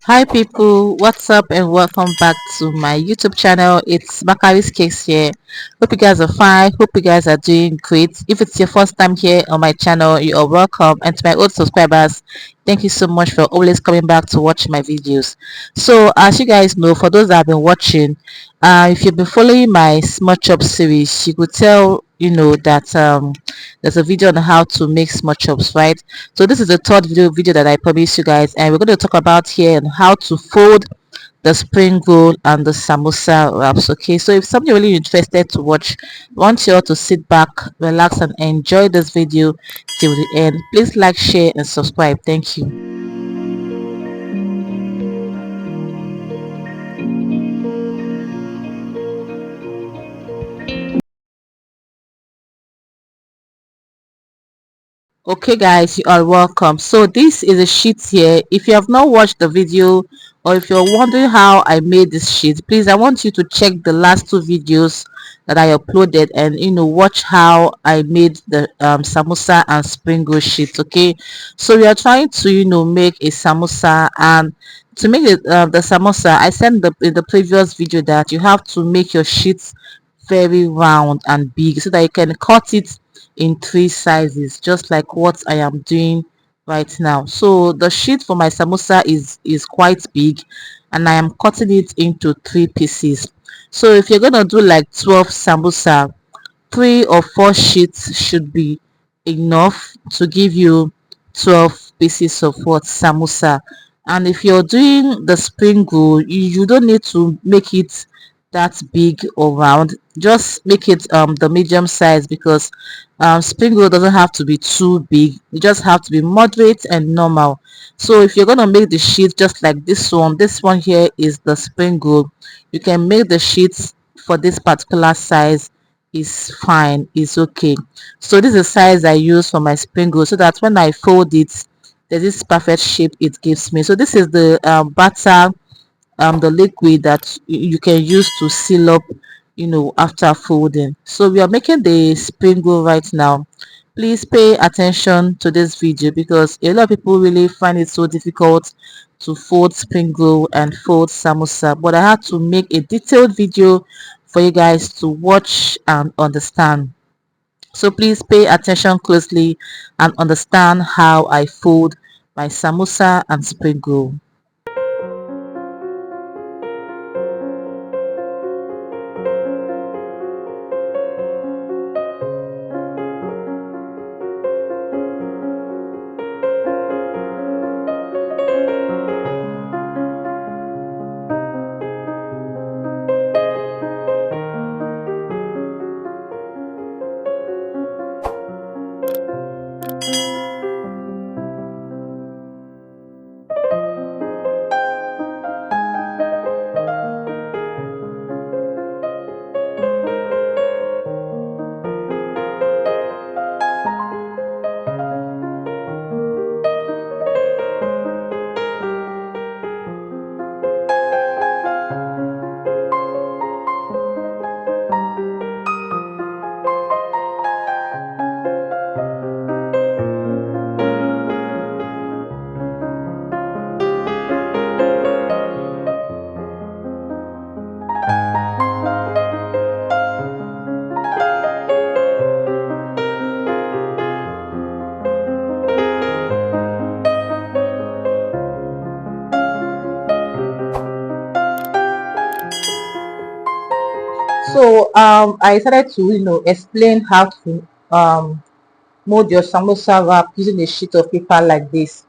Hi people, what's up and welcome back to my YouTube channel. It's Bakari's Cakes here. Hope you guys are fine. Hope you guys are doing great. If it's your first time here on my channel, you are welcome. And to my old subscribers, thank you so much for always coming back to watch my videos. So as you guys know, for those that have been watching, if you've been following my small chop series, you could tell that there's a video on how to make small chops, right? So this is the third video that I promised you guys, and we're going to talk about here on how to fold the spring roll and the samosa wraps. Okay, so if somebody really interested to watch, I want you all to sit back, relax, and enjoy this video till the end. Please like, share, and subscribe. Thank you. Okay guys, you are welcome. So this is a sheet here. If you have not watched the video, or if you're wondering how I made this sheet, please, I want you to check the last two videos that I uploaded and watch how I made the samosa and spring roll sheet. Okay, so we are trying to make a samosa, and to make it the samosa, I said in the previous video that you have to make your sheets very round and big so that you can cut it in three sizes, just like what I am doing right now. So the sheet for my samosa is quite big, and I am cutting it into three pieces. So if you're gonna do like 12 samosa, 3 or 4 sheets should be enough to give you 12 pieces of what samosa. And if you're doing the spring roll, you don't need to make it that big or round. Just make it the medium size, because spring roll doesn't have to be too big. You just have to be moderate and normal. So if you're gonna make the sheet just like this one here is the spring roll, you can make the sheets for this particular size. Is fine, is okay. So this is the size I use for my spring roll, so that when I fold it, there's this perfect shape it gives me. So this is the batter, the liquid that you can use to seal up after folding. So we are making the spring roll right now. Please pay attention to this video, because a lot of people really find it so difficult to fold spring roll and fold samosa, but I had to make a detailed video for you guys to watch and understand. So please pay attention closely and understand how I fold my samosa and spring roll. So I started to explain how to mold your samosa wrap using a sheet of paper like this,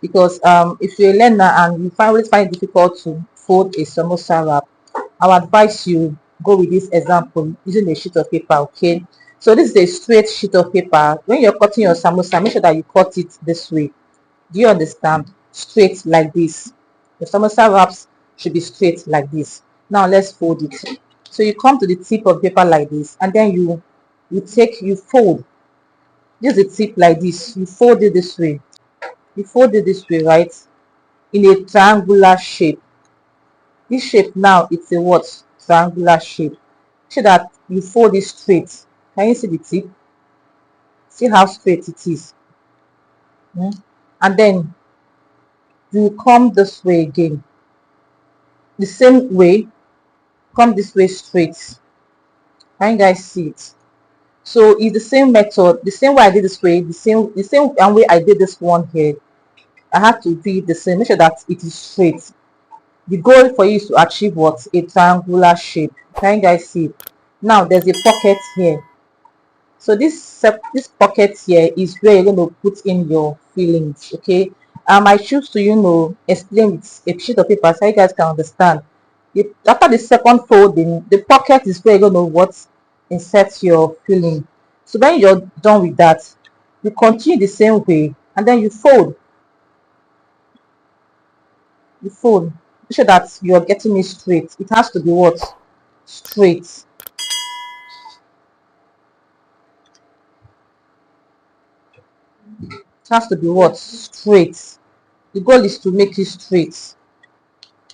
because if you're a learner and you always find it difficult to fold a samosa wrap, I'll advise you go with this example using a sheet of paper. Okay, so this is a straight sheet of paper. When you're cutting your samosa, make sure that you cut it this way. Do you understand? Straight like this. The samosa wraps should be straight like this. Now let's fold it. So you come to the tip of paper like this, and then you fold. This is the tip like this. You fold it this way. You fold it this way, right? In a triangular shape. This shape now, it's a what? Triangular shape. So that you fold it straight. Can you see the tip? See how straight it is. Hmm? And then you come this way again, the same way, come this way straight. Can you guys see it? So it's the same method, the same way I did this way, the same way I did this one here. I have to do it the same. Make sure that it is straight. The goal for you is to achieve what? A triangular shape. Can you guys see? Now there's a pocket here. So this pocket here is where you're going to put in your fillings. Okay. I choose to explain with a sheet of paper so you guys can understand. After the second folding, the pocket is where you're going to insert your filling. So when you're done with that, you continue the same way and then you fold. Make sure that you're getting it straight. It has to be what? Straight. It has to be what? Straight. The goal is to make it straight.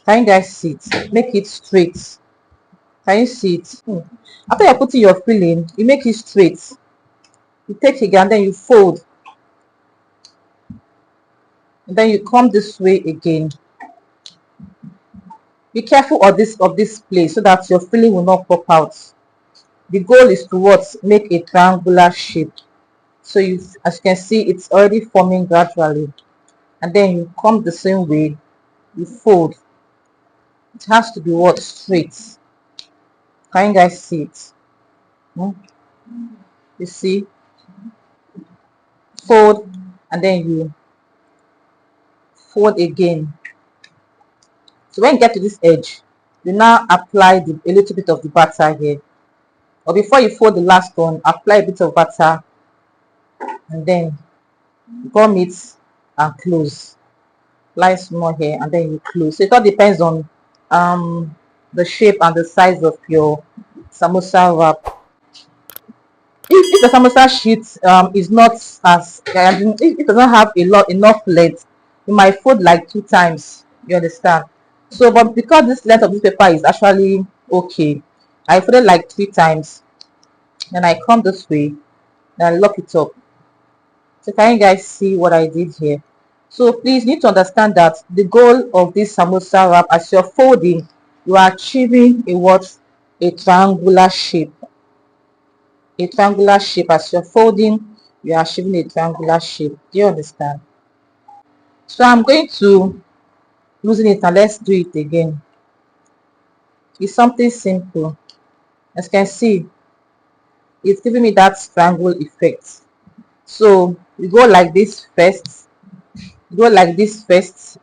Can you guys see it? Make it straight. Can you see it? After you're putting your filling, you make it straight. You take again and then you fold. And then you come this way again. Be careful of this place so that your filling will not pop out. The goal is to make a triangular shape. So as you can see, it's already forming gradually. And then you come the same way, you fold. It has to be straight. Can you guys see it? You see? Fold and then you fold again. So when you get to this edge, you now apply a little bit of the batter here. Or before you fold the last one, apply a bit of batter and then gum it and close. Apply small here and then you close. So it all depends on the shape and the size of your samosa wrap. If the samosa sheet is not as if it doesn't have enough length, you might fold like 2 times. You understand? So but because this length of this paper is actually okay, I folded like 3 times. Then I come this way and I lock it up. So can you guys see what I did here? So please need to understand that the goal of this samosa wrap, as you're folding, you are achieving a triangular shape. A triangular shape. As you're folding, you are achieving a triangular shape. Do you understand? So I'm going to loosen it and let's do it again. It's something simple. As you can see, it's giving me that triangle effect. So you go like this first,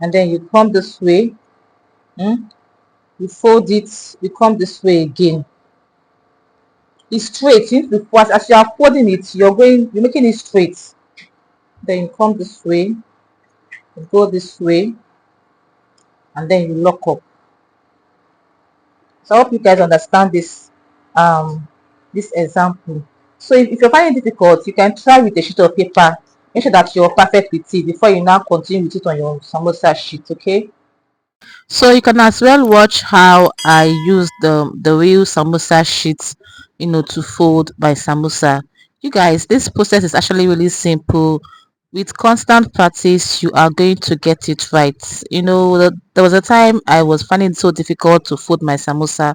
and then you come this way. You fold it, you come this way again. It's straight. As you are folding it, you're making it straight. Then you come this way, you go this way, and then you lock up. So I hope you guys understand this example. So if you're finding it difficult, you can try with a sheet of paper. Make sure that you're perfect with it before you now continue with it on your samosa sheet. Okay. So you can as well watch how I use the real samosa sheets, to fold my samosa. You guys, this process is actually really simple. With constant practice, you are going to get it right. There was a time I was finding it so difficult to fold my samosa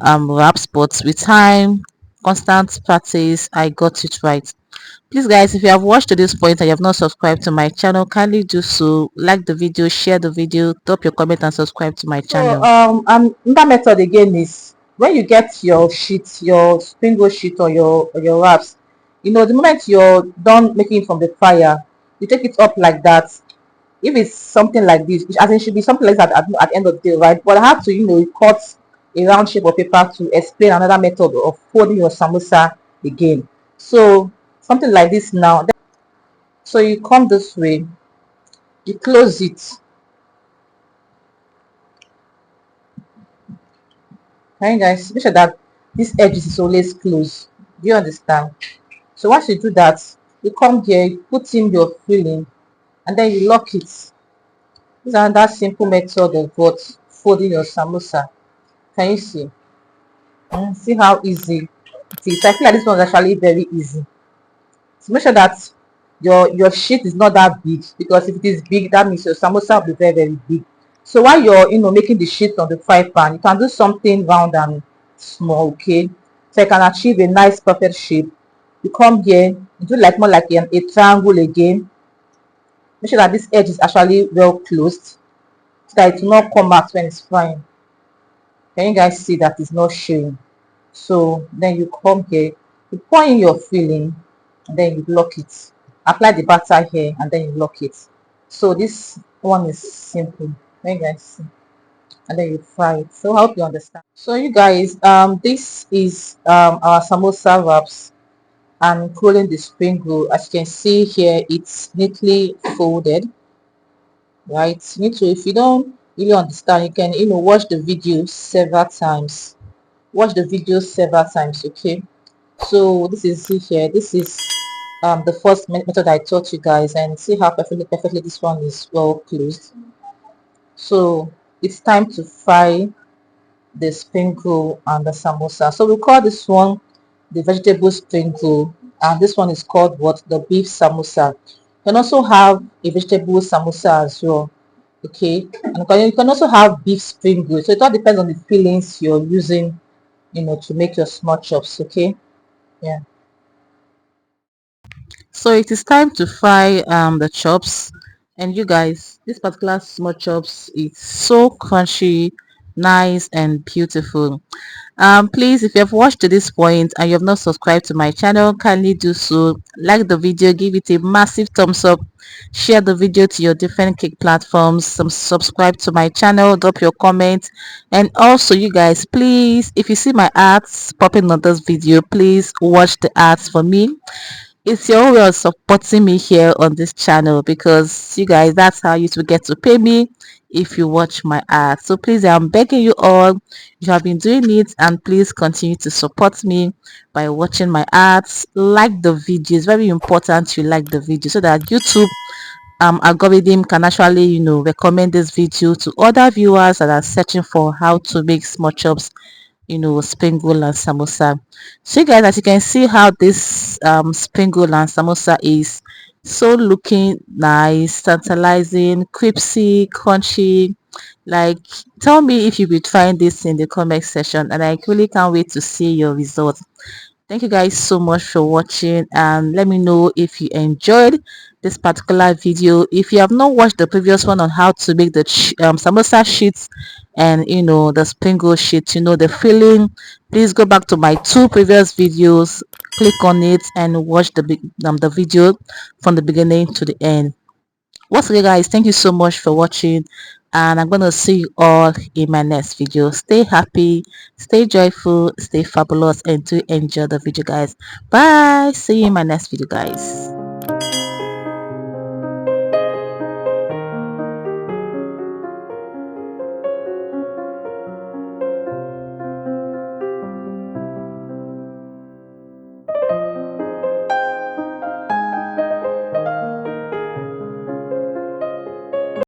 wraps, but with time, constant practice, I got it right. Please guys, if you have watched to this point and you have not subscribed to my channel, kindly do so. Like the video, share the video, drop your comment and subscribe to my channel. So another method again is when you get your sheet, your spring roll sheet or your wraps, the moment you're done making it from the fire, you take it up like that. If it's something like this, as it should be something like that at the end of the day, right? But I have to cut a round shape of paper to explain another method of folding your samosa again. So something like this now. So you come this way, you close it. Can you guys make sure that this edge is always closed? Do you understand? So once you do that, you come here, you put in your filling, and then you lock it. This is another simple method of folding your samosa. Can you see? See how easy it is? I feel like this one is actually very easy. So make sure that your sheet is not that big, because if it is big, that means your samosa will be very, very big. So while you're making the sheet on the fry pan, you can do something round and small, okay? So you can achieve a nice perfect shape. You come here, you do like more like a triangle again. Make sure that this edge is actually well closed, so that it will not come out when it's frying. Can you guys see that it's not showing? So then you come here, you pour in your filling, and then you lock it. Apply the batter here, and then you lock it. So this one is simple. Can you guys see? And then you fry it. So I hope you understand. So you guys, this is our samosa wraps. I'm rolling the spring roll. As you can see here, it's neatly folded, right? You need to, if you don't really understand, you can watch the video several times. Watch the video several times, okay? So this is it here. This is the first method I taught you guys, and see how perfectly this one is well closed. So it's time to fry the spring roll and the samosa. So we call this one the vegetable spring roll, and this one is called what? The beef samosa. You can also have a vegetable samosa as well, okay? And you can also have beef spring roll. So it all depends on the fillings you're using, to make your small chops, okay? Yeah. So it is time to fry the chops, and you guys, this particular small chops is so crunchy, nice and beautiful. Please, if you have watched to this point and you have not subscribed to my channel, kindly do so. Like the video, give it a massive thumbs up, share the video to your different cake platforms, subscribe to my channel, drop your comments. And also, you guys, please, if you see my ads popping on this video, please watch the ads for me. It's your way of supporting me here on this channel, because you guys, that's how you will get to pay me if you watch my ads. So please, I'm begging you all, you have been doing it, and please continue to support me by watching my ads. Like the video. It's very important you like the video, so that YouTube algorithm can actually recommend this video to other viewers that are searching for how to make small chops, spring roll and samosa. So you guys, as you can see how this spring roll and samosa is so looking nice, tantalizing, crispy, crunchy. Like, tell me if you'll be trying this in the comment section, and I really can't wait to see your results. Thank you guys so much for watching, and let me know if you enjoyed this particular video. If you have not watched the previous one on how to make the samosa sheets and the spring roll sheet, the filling, please go back to my two previous videos, click on it and watch the video from the beginning to the end. Once again, guys, thank you so much for watching, and I'm gonna see you all in my next video. Stay happy, stay joyful, stay fabulous, and do enjoy the video, guys. Bye. See you in my next video, guys.